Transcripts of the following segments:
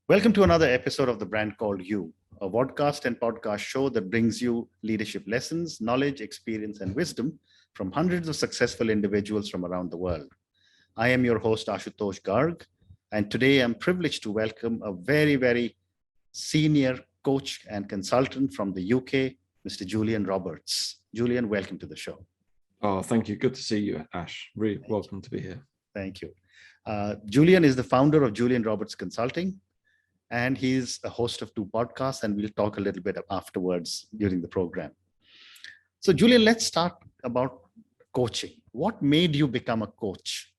Welcome to another episode of The Brand Called You, a podcast and podcast show that brings you leadership lessons, knowledge, experience, and wisdom from hundreds of successful individuals from around the world. I am your host, Ashutosh Garg, and today I'm privileged to welcome a very senior coach and consultant from the UK, Mr. Julian Roberts. Julian, welcome to the show. Oh, thank you. Good to see you, Ash. Really welcome to be here. Thank you. Julian is the founder of Julian Roberts Consulting, and he's a host of two podcasts, and we'll talk a little bit afterwards during the program. So, Julian, let's start about coaching. What made you become a coach?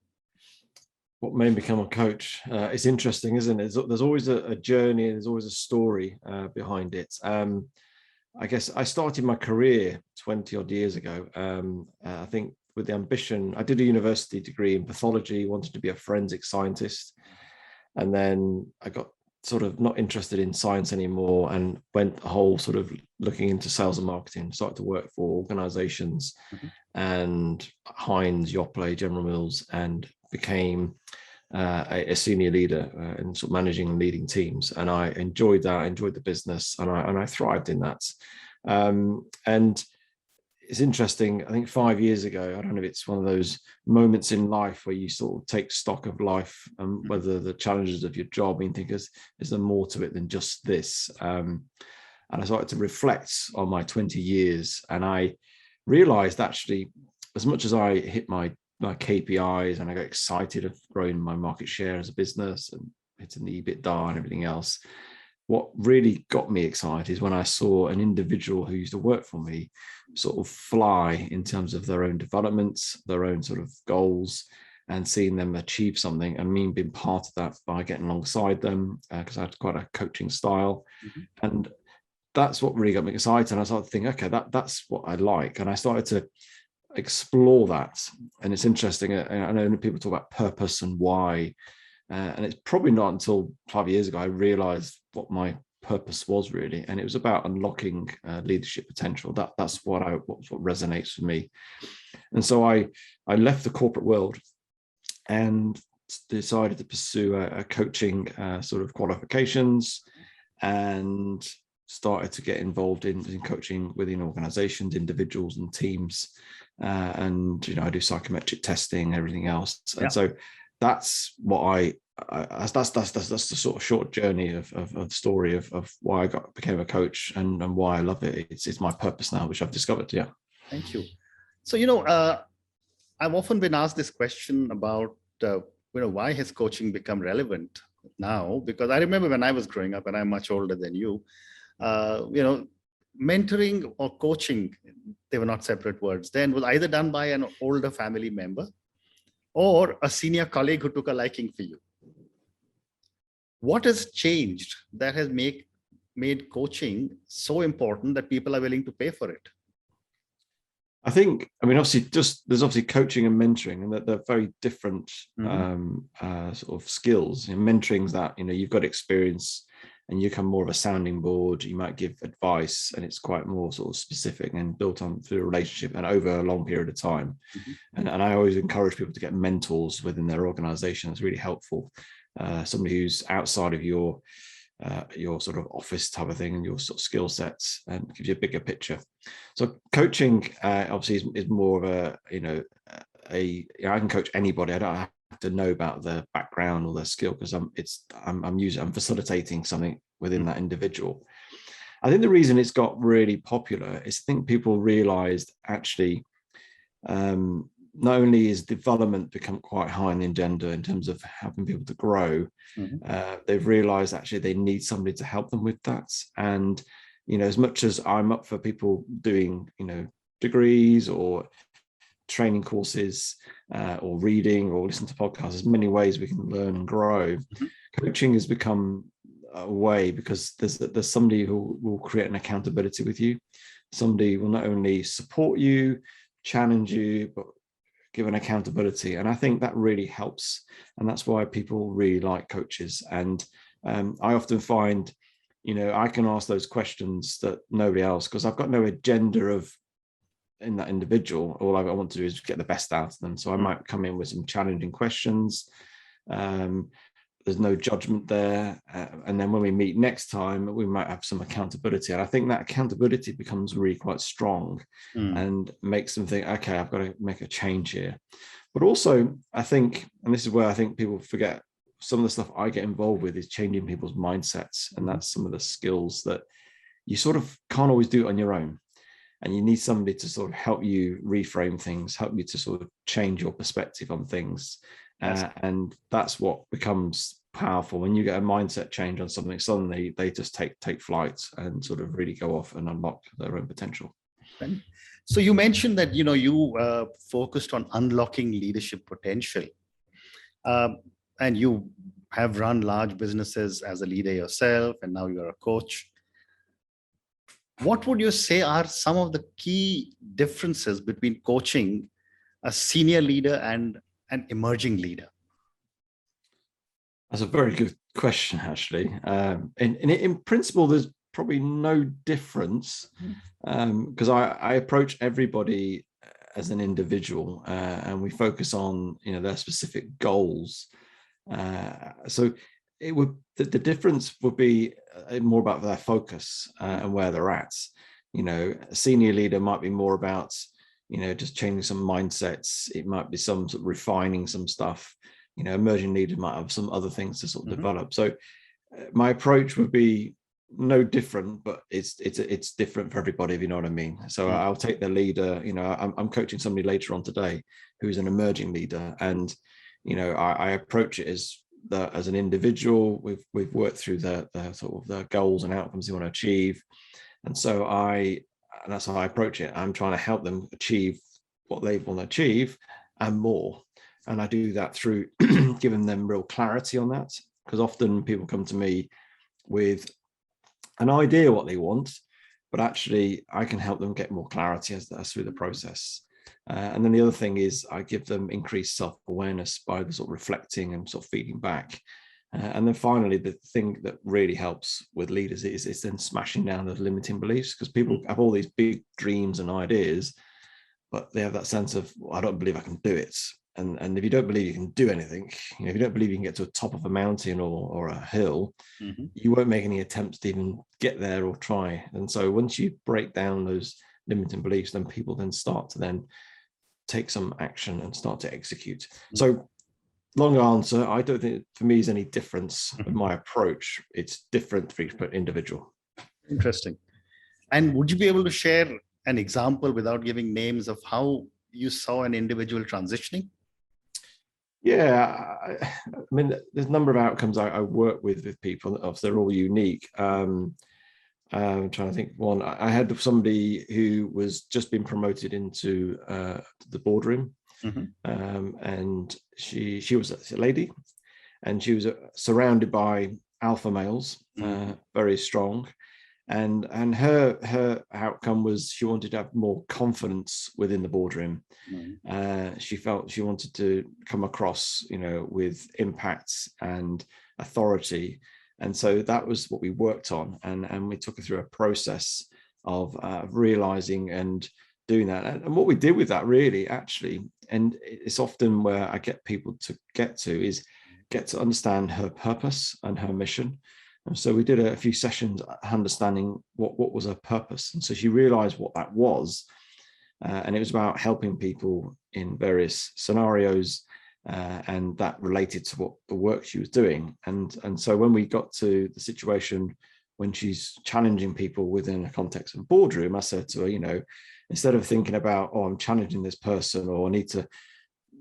What made me become a coach? It's interesting, isn't it? There's always a journey, there's always a story behind it. I guess I started my career 20 odd years ago. I think with the ambition, I did a university degree in pathology, wanted to be a forensic scientist. And then I got sort of not interested in science anymore and went the whole sort of looking into sales and marketing, started to work for organizations and Heinz, Yoplait, General Mills, and became a senior leader in sort of managing and leading teams. And I enjoyed that. I enjoyed the business, and I thrived in that. And it's interesting, I think 5 years ago, I don't know if it's one of those moments in life where you sort of take stock of life and whether the challenges of your job, and think, is there more to it than just this? And I started to reflect on my 20 years, and I realized actually, as much as I hit my KPIs and I got excited of growing my market share as a business and hitting the EBITDA and everything else, what really got me excited is when I saw an individual who used to work for me sort of fly in terms of their own developments, their own sort of goals, and seeing them achieve something, and me being part of that by getting alongside them, because I had quite a coaching style. And that's what really got me excited. And I started to think, okay, that's what I like. And I started to explore that. And it's interesting, I know people talk about purpose and why, and it's probably not until 5 years ago I realized what my purpose was really, and it was about unlocking leadership potential. That's what resonates with me. And so I left the corporate world and decided to pursue a coaching sort of qualifications, and started to get involved in coaching within organizations, individuals and teams, and I do psychometric testing, everything else. And so that's what that's the sort of short journey of the story of why I became a coach and why I love it. It's my purpose now, which I've discovered. Yeah. Thank you. So, I've often been asked this question about, why has coaching become relevant now? Because I remember when I was growing up, and I'm much older than you, mentoring or coaching, they were not separate words then, was either done by an older family member or a senior colleague who took a liking for you. What has changed that has made coaching so important that people are willing to pay for it? I think, obviously, there's obviously coaching and mentoring, and they're very different sort of skills. Mentoring's that, you've got experience and you become more of a sounding board. You might give advice, and it's quite more sort of specific and built on through a relationship and over a long period of time. And I always encourage people to get mentors within their organization. It's really helpful. Somebody who's outside of your sort of office type of thing and your sort of skill sets, and gives you a bigger picture. So coaching obviously is more of I can coach anybody. I don't have to know about their background or their skill, because I'm facilitating something within that individual. I think the reason it's got really popular is, I think people realized actually not only is development become quite high on the agenda in terms of helping people to grow, they've realized actually they need somebody to help them with that. And as much as I'm up for people doing degrees or training courses or reading or listen to podcasts, there's many ways we can learn and grow. Coaching has become a way, because there's somebody who will create an accountability with you. Somebody will not only support you, challenge you, but give an accountability. And I think that really helps, and that's why people really like coaches. And I often find I can ask those questions that nobody else, because I've got no agenda in that individual. All I want to do is get the best out of them. So I might come in with some challenging questions, there's no judgment there. And then when we meet next time, we might have some accountability. And I think that accountability becomes really quite strong and makes them think, okay, I've got to make a change here. But also, I think, and this is where I think people forget, some of the stuff I get involved with is changing people's mindsets. And that's some of the skills that you sort of can't always do it on your own. And you need somebody to sort of help you reframe things, help you to sort of change your perspective on things. And that's what becomes powerful when you get a mindset change on something. Suddenly they just take flight and sort of really go off and unlock their own potential. So you mentioned that you focused on unlocking leadership potential, and you have run large businesses as a leader yourself, and now you're a coach. What would you say are some of the key differences between coaching a senior leader and an emerging leader? That's a very good question, actually. In principle, there's probably no difference because I approach everybody as an individual and we focus on their specific goals. So it would the difference would be more about their focus and where they're at. A senior leader might be more about just changing some mindsets. It might be some sort of refining some stuff. Emerging leader might have some other things to sort of develop. So my approach would be no different, but it's different for everybody, if you know what I mean. So I'll take the leader. I'm coaching somebody later on today who's an emerging leader, and I approach it as an individual. We've worked through the sort of the goals and outcomes they want to achieve, and so that's how I approach it. I'm trying to help them achieve what they want to achieve and more. And I do that through giving them real clarity on that, because often people come to me with an idea what they want, but actually I can help them get more clarity as through the process. And then the other thing is I give them increased self-awareness by the sort of reflecting and sort of feeding back. And then finally, the thing that really helps with leaders is then smashing down those limiting beliefs, because people have all these big dreams and ideas, but they have that sense of, well, I don't believe I can do it. And if you don't believe you can do anything, if you don't believe you can get to the top of a mountain or a hill, you won't make any attempts to even get there or try. And so once you break down those limiting beliefs, then people then start to then take some action and start to execute. So long answer, I don't think for me is any difference in my approach. It's different for each individual. Interesting. And would you be able to share an example without giving names of how you saw an individual transitioning? Yeah, I mean, there's a number of outcomes I work with people. Obviously, they're all unique. I'm trying to think one. I had somebody who was just been promoted into the boardroom, and she was a lady, and she was surrounded by alpha males, very strong. And her outcome was she wanted to have more confidence within the boardroom. She felt she wanted to come across, with impacts and authority. And so that was what we worked on. And we took her through a process of realizing and doing that. And what we did with that really, actually, and it's often where I get people to get to understand her purpose and her mission. And so we did a few sessions understanding what was her purpose. And so she realized what that was. And it was about helping people in various scenarios. And that related to what the work she was doing. And so when we got to the situation when she's challenging people within a context of boardroom, I said to her, instead of thinking about, oh, I'm challenging this person, or I need to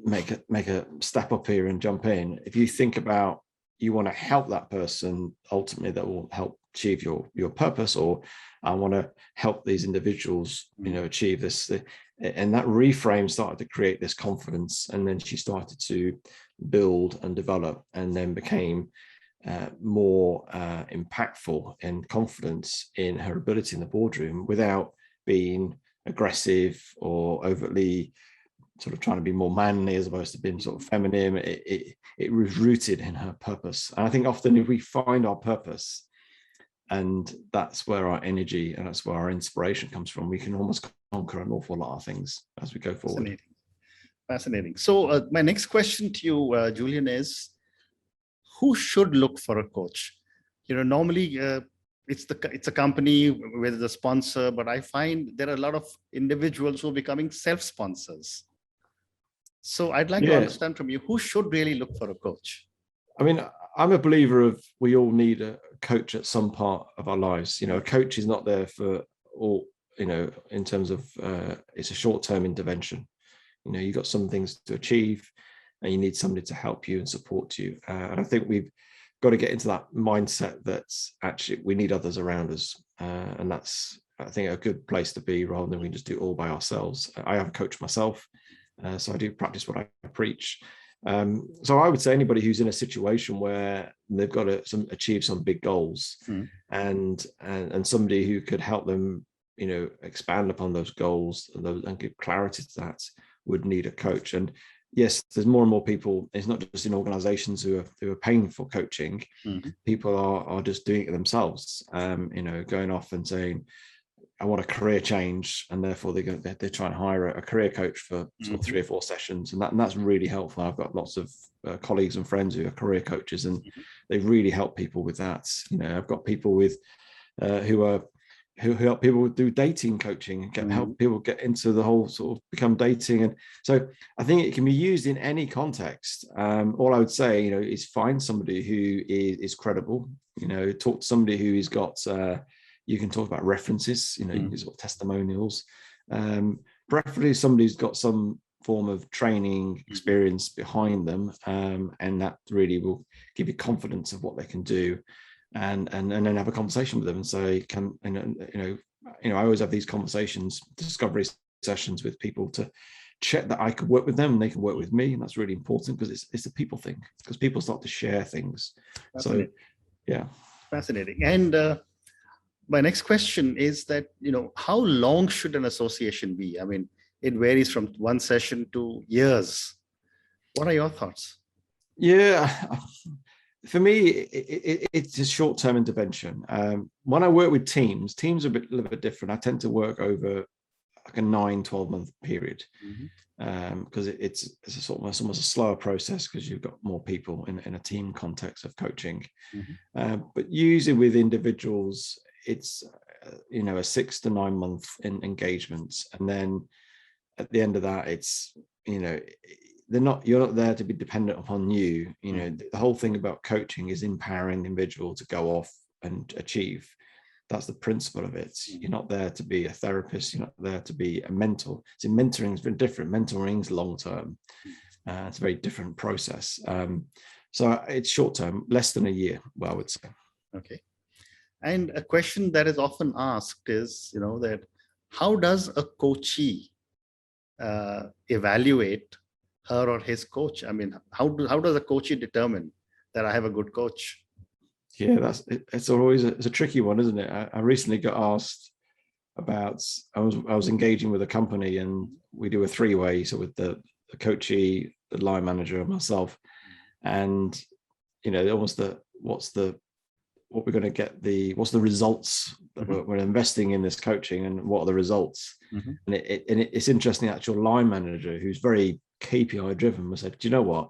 make a step up here and jump in. If you think about, you want to help that person, ultimately that will help achieve your purpose, or I want to help these individuals, achieve this. And that reframe started to create this confidence. And then she started to build and develop, and then became more impactful and confidence in her ability in the boardroom without being aggressive or overtly sort of trying to be more manly as opposed to being sort of feminine. It was rooted in her purpose. And I think often if we find our purpose, and that's where our energy and that's where our inspiration comes from, we can almost conquer an awful lot of things as we go forward. Fascinating. So my next question to you, Julian, is who should look for a coach? Normally it's a company with a sponsor, but I find there are a lot of individuals who are becoming self-sponsors. So I'd like to understand from you, who should really look for a coach? I mean, I'm a believer of we all need a coach at some part of our lives. A coach is not there for all, in terms of it's a short-term intervention. You've got some things to achieve and you need somebody to help you and support you. And I think we've got to get into that mindset that actually we need others around us. And that's, I think, a good place to be, rather than we just do it all by ourselves. I have a coach myself, so I do practice what I preach. So I would say anybody who's in a situation where they've got to achieve some big goals, and somebody who could help them, expand upon those goals and give clarity to that, would need a coach. And yes, there's more and more people. It's not just in organizations who are paying for coaching. People are just doing it themselves. Going off and saying, I want a career change, and therefore they try and hire a career coach for sort of 3 or 4 sessions, and that's really helpful. I've got lots of colleagues and friends who are career coaches, and they really help people with that. I've got people with who help people do dating coaching and help people get into the whole sort of become dating. And so I think it can be used in any context. All I would say, is find somebody who is credible. Talk to somebody who has got. You can talk about references, you can sort of testimonials. Preferably somebody who's got some form of training experience behind them, and that really will give you confidence of what they can do, and then have a conversation with them and say, I always have these conversations, discovery sessions with people to check that I could work with them and they can work with me, and that's really important because it's a people thing, because people start to share things. So yeah, fascinating. And my next question is that, how long should an association be? I mean, it varies from 1 session to years. What are your thoughts? Yeah, for me, it's a short-term intervention. When I work with teams are a little bit different. I tend to work over like a 9-12 month period, because it's almost a slower process, because you've got more people in a team context of coaching. But usually with individuals, it's a 6 to 9 month engagement, and then at the end of that, it's you're not there to be dependent upon you. The whole thing about coaching is empowering the individual to go off and achieve. That's the principle of it. You're not there to be a therapist. You're not there to be a mentor. See, mentoring is very different. Mentoring is long term. It's a very different process. So it's short term, less than a year, I would say. Okay. And a question that is often asked is, that how does a coachee evaluate her or his coach? I mean, how does a coachee determine that I have a good coach? Yeah, it's always a tricky one, isn't it? I recently got asked about, I was engaging with a company, and we do a 3-way, so with the coachee, the line manager, and myself, and almost what we're going to get, what's the results that we're investing in this coaching, and what are the results? And it's interesting. The actual line manager, who's very KPI driven, was said, do you know what?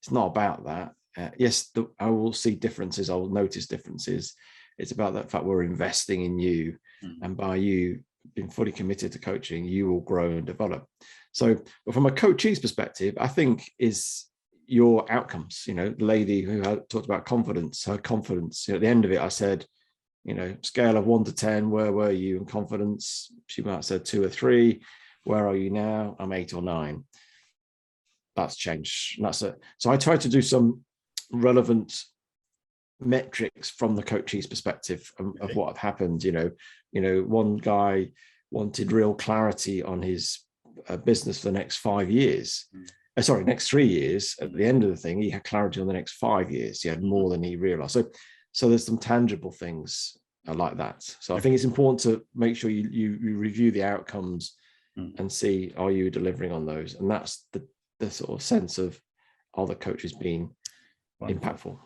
It's not about that. Yes, I will see differences. I will notice differences. It's about that fact we're investing in you, and by you being fully committed to coaching, you will grow and develop. So, but from a coachee's perspective, I think is your outcomes. The lady who had talked about confidence, her confidence. At the end of it, I said, scale of 1 to 10, where were you in confidence? She might have said 2 or 3. Where are you now? I'm 8 or 9. That's changed. And that's it. So I tried to do some relevant metrics from the coachee's perspective of what had happened. One guy wanted real clarity on his business for the next 5 years. Next 3 years. At the end of the thing, he had clarity on the next 5 years. He had more than he realized. So there's some tangible things like that. So I think it's important to make sure you review the outcomes and see, are you delivering on those? And that's the sort of sense of, are the coaches being impactful?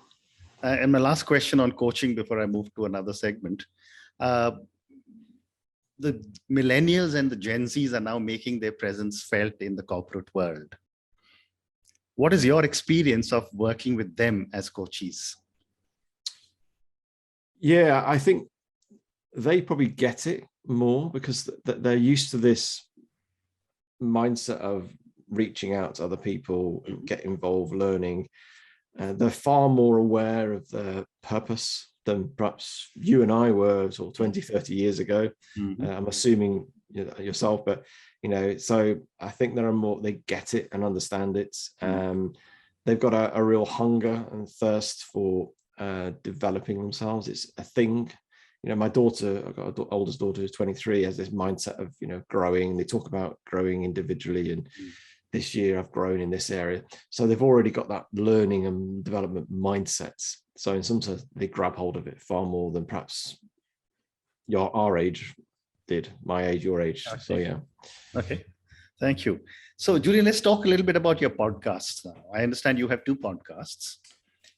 And my last question on coaching before I move to another segment. The millennials and the Gen Zs are now making their presence felt in the corporate world. What is your experience of working with them as coaches? Yeah, I think they probably get it more because they're used to this mindset of reaching out to other people, get involved, learning. They're far more aware of their purpose than perhaps you and I were sort of 20, 30 years ago. I'm assuming yourself, but so I think they get it and understand it. They've got a real hunger and thirst for developing themselves. It's a thing. My daughter, I've got an oldest daughter who's 23, has this mindset of, growing. They talk about growing individually, and this year I've grown in this area. So they've already got that learning and development mindsets. So in some sense, they grab hold of it far more than perhaps our age did, my age, your age. Okay. So yeah. Okay, thank you. So Julian, let's talk a little bit about your podcasts now. I understand you have 2 podcasts.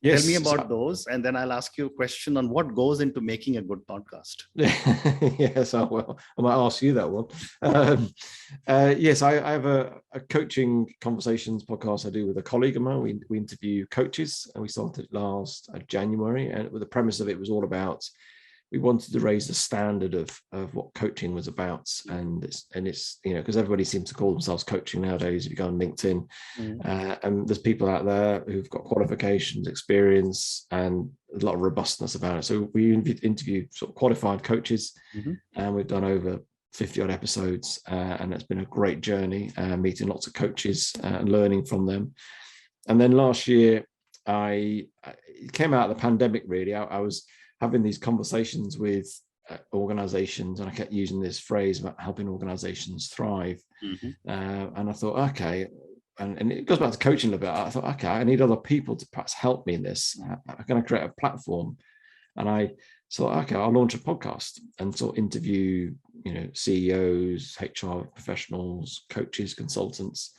Yes. Tell me about those, and then I'll ask you a question on what goes into making a good podcast. Yes, I might ask you that one. Yes, I have a coaching conversations podcast I do with a colleague of mine. We interview coaches, and we started last January, and the premise of it was all about, we wanted to raise the standard of what coaching was about, and it's because everybody seems to call themselves coaching nowadays. If you go on LinkedIn, and there's people out there who've got qualifications, experience, and a lot of robustness about it. So we interview sort of qualified coaches, and we've done over 50 odd episodes, and it's been a great journey, meeting lots of coaches and learning from them. And then last year, it came out of the pandemic. Really, I was having these conversations with organizations, and I kept using this phrase about helping organizations thrive. And I thought, okay, and it goes back to coaching a little bit. I thought, okay, I need other people to perhaps help me in this. I'm going to create a platform. And I thought, okay, I'll launch a podcast and sort of interview, CEOs, HR professionals, coaches, consultants.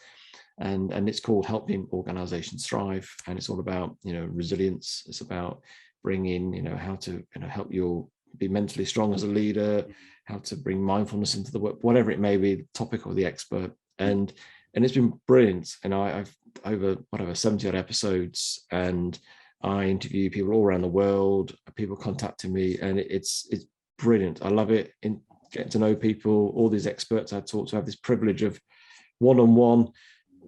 And it's called Helping Organizations Thrive. And it's all about, resilience. It's about bringing, how to help you be mentally strong as a leader, how to bring mindfulness into the work, whatever it may be, the topic or the expert. And it's been brilliant. And I've over 70 odd episodes, and I interview people all around the world, people contacting me, and it's brilliant. I love it, in getting to know people, all these experts I talk to. I have this privilege of one-on-one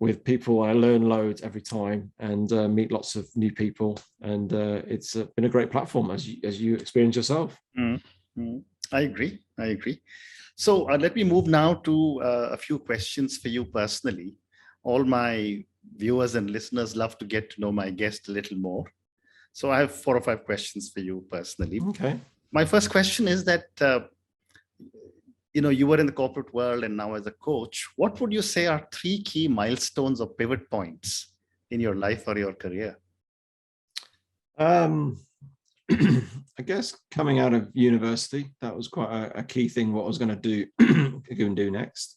with people. I learn loads every time, and meet lots of new people, and it's been a great platform, as you experience yourself. I agree. So let me move now to a few questions for you personally. All my viewers and listeners love to get to know my guest a little more. So I have 4 or 5 questions for you personally. Okay. My first question is that, you were in the corporate world and now as a coach, what would you say are 3 key milestones or pivot points in your life or your career? I guess coming out of university, that was quite a key thing, what I was going to do next.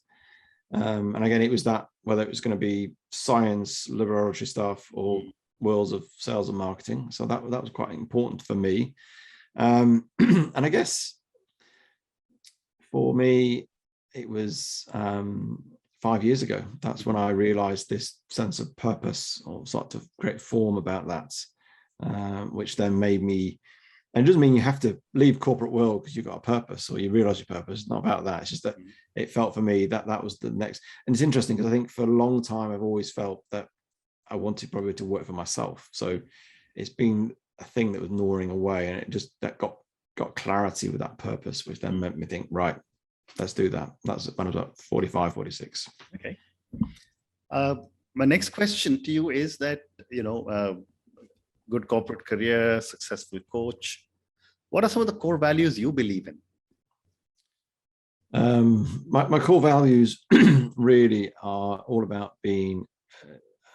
And again, it was that, whether it was going to be science, laboratory stuff, or worlds of sales and marketing. So that was quite important for me. And I guess for me, it was 5 years ago. That's when I realized this sense of purpose, or sort of great form about that, which then made me, and it doesn't mean you have to leave corporate world because you've got a purpose or you realize your purpose. It's not about that. It's just that it felt for me that was the next. And it's interesting because I think for a long time, I've always felt that I wanted probably to work for myself. So it's been a thing that was gnawing away, and it just, that got clarity with that purpose, which then made me think, right, let's do that. That's when I was about 45, 46. Okay. My next question to you is that, good corporate career, successful coach. What are some of the core values you believe in? My core values really are all about being,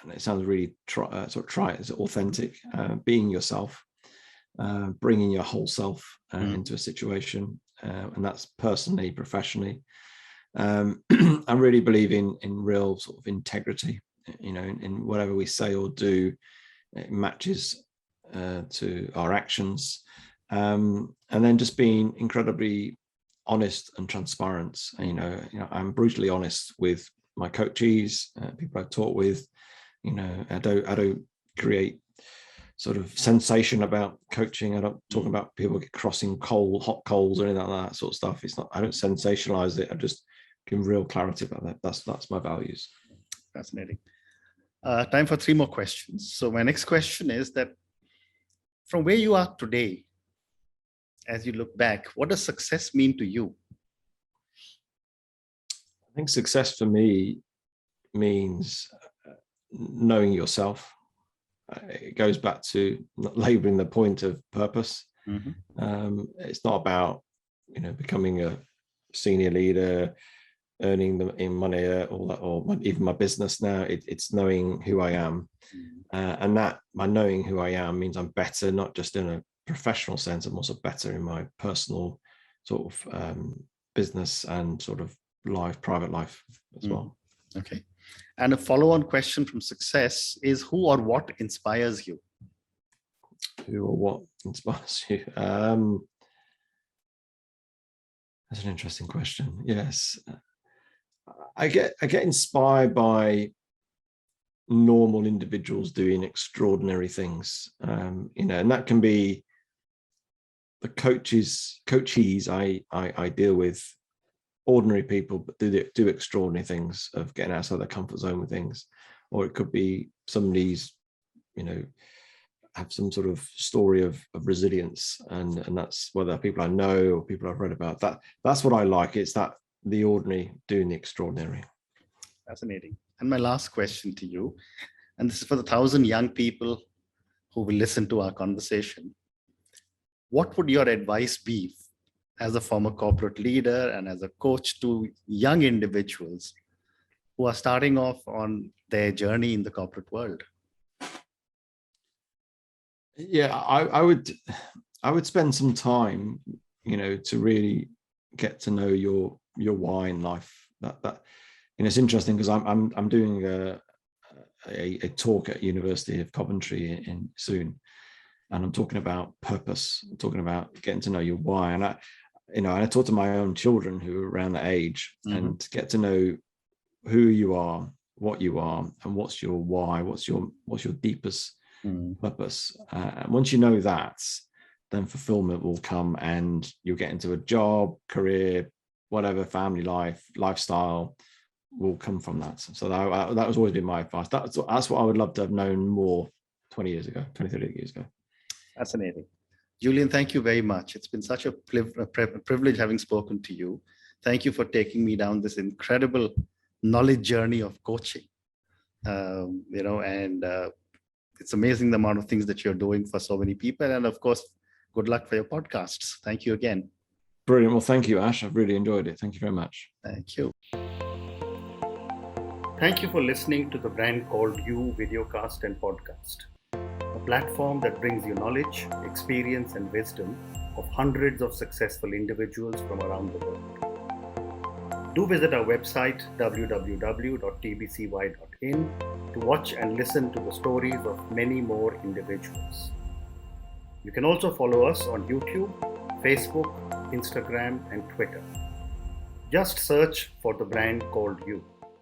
and it sounds really it's authentic, being yourself, bringing your whole self into a situation, and that's personally, professionally. I really believe in real sort of integrity, in whatever we say or do. It matches to our actions, and then just being incredibly honest and transparent. I'm brutally honest with my coachees, people I've taught with, I don't create sort of sensation about coaching. I don't talk about people crossing hot coals or anything like that sort of stuff. It's not, I don't sensationalize it. I just give real clarity about that. That's my values. Fascinating. Time for 3 more questions. So my next question is that from where you are today, as you look back, what does success mean to you? I think success for me means knowing yourself. It goes back to laboring the point of purpose. It's not about becoming a senior leader, earning them in money, all that, or even my business now. It's knowing who I am, and that by knowing who I am means I'm better, not just in a professional sense. I'm also better in my personal sort of business and sort of private life as well. Okay. And a follow-on question from success is, who or what inspires you? Who or what inspires you? That's an interesting question. Yes. I get inspired by normal individuals doing extraordinary things, and that can be the coachees I deal with, ordinary people, but do extraordinary things of getting outside their comfort zone with things. Or it could be somebody's, have some sort of story of resilience, and that's whether people I know or people I've read about. That's what I like. It's the ordinary doing the extraordinary. Fascinating. And my last question to you, and this is for the 1,000 young people who will listen to our conversation. What would your advice be as a former corporate leader and as a coach to young individuals who are starting off on their journey in the corporate world? Yeah, I would spend some time, to really get to know your why in life. That it's interesting because I'm doing a talk at University of Coventry in soon, and I'm talking about purpose. I'm talking about getting to know your why, and I talk to my own children who are around that age, and get to know who you are, what you are, and what's your why, what's your deepest purpose. And once you know that, then fulfillment will come, and you'll get into a job, career, whatever, family life, lifestyle will come from that. So that has always been my advice. That's what I would love to have known more 20 years ago, 20, 30 years ago. Fascinating. Julian, thank you very much. It's been such a privilege having spoken to you. Thank you for taking me down this incredible knowledge journey of coaching. It's amazing the amount of things that you're doing for so many people. And of course, good luck for your podcasts. Thank you again. Brilliant. Well, thank you, Ash. I've really enjoyed it. Thank you very much. Thank you. Thank you for listening to the Brand Called You videocast and podcast, a platform that brings you knowledge, experience, and wisdom of hundreds of successful individuals from around the world. Do visit our website, www.tbcy.in, to watch and listen to the stories of many more individuals. You can also follow us on YouTube, Facebook, Instagram, and Twitter. Just search for the Brand Called You.